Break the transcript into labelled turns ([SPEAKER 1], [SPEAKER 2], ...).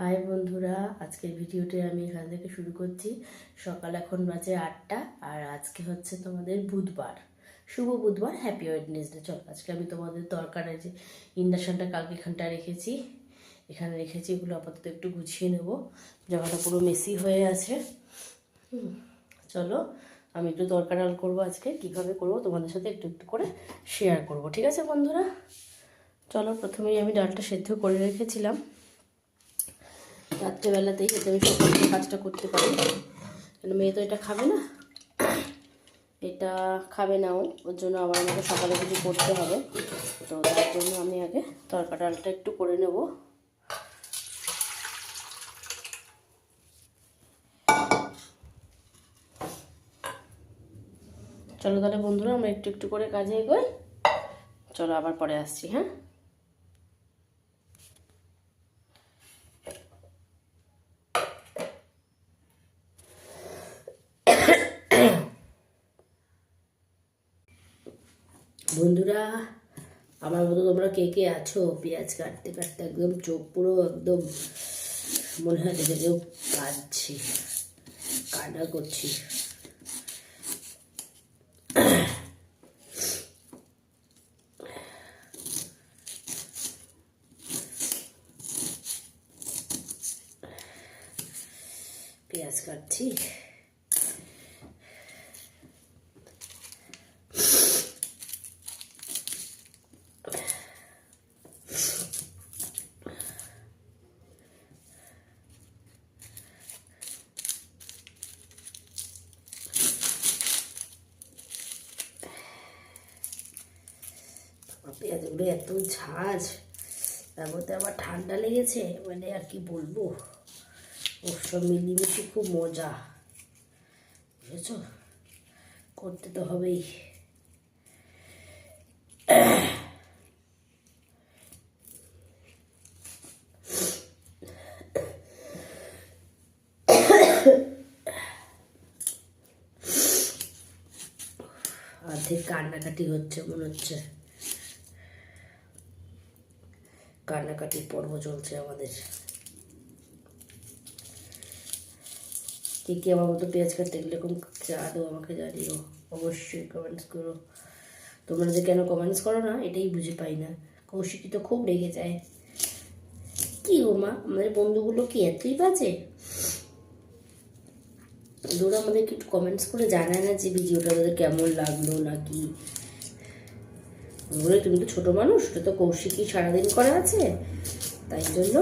[SPEAKER 1] High বন্ধুরা, আজকের ভিডিওটি আমি এখান থেকে শুরু করছি। সকাল এখন বাজে 8টা, আর আজকে হচ্ছে তোমাদের বুধবার। শুভ বুধবার, হ্যাপি ওয়েডনেসডে। চলো আজকে আমি তোমাদের তরকারি যে ইন্ডাকশানটা কালকে এখানটা রেখেছি, এখানে রেখেছি, এগুলো আপাতত একটু গুছিয়ে নেব। জায়গাটা পুরো মেসি হয়ে আছে। চলো আমি একটু তরকারি ডাল করবো আজকে, কীভাবে করবো তোমাদের সাথে একটু একটু করে শেয়ার করব। ঠিক আছে বন্ধুরা, চলো। প্রথমেই আমি ডালটা সেদ্ধ করে রেখেছিলাম রাত্রেবেলাতেই, যাতে আমি সকালে কাজটা করতে পারি। কেন মেয়ে তো এটা খাবে না, এটা খাবে না, ওর জন্য আবার আমাকে সকালে কিছু করতে হবে। তো তার জন্য আমি আগে তরকা ডালটা একটু করে নেব। চলো তাহলে বন্ধুরা, আমরা একটু একটু করে কাজে এগোই। চলো আবার পরে আসছি। হ্যাঁ, বন্ধুরা আমার মতো তোমরা কে কে আছো? পেঁয়াজ কাটতে কাটতে একদম চোখ পুরো একদম মনে হয় দেখে কেউ কাঁদছি, কান্না করছি। পেঁয়াজ কাটছি। পেঁয়াজগুলো এত ঝাঁজ, তার মধ্যে আবার ঠান্ডা লেগেছে, মানে আর কি বলবো। ওর সব মিলিমিশি খুব মজা, বুঝেছ? করতে তো হবেই। অর্ধেক কান্নাকাটি হচ্ছে মনে হচ্ছে, কান্নাকাটির পর্ব চলছে আমাদের। কে আমার মতো পেঁয়াজ কাটতে গেলে এরকম আদৌ আমাকে জানিও, অবশ্যই কমেন্টস করো। তোমরা যে কেন কমেন্টস করো না এটাই বুঝে পাই না। কৌশিকী তো খুব রেগে যায়। কি গো মা, আমাদের বন্ধুগুলো কি এতই বাজে? ওরা আমাদেরকে একটু কমেন্টস করে জানায় না যে ভিডিওটা তাদের কেমন লাগলো নাকি। বলে তুমি তো ছোটো মানুষ, ওটা তো কৌশিকী সারাদিন করা আছে, তাই জন্য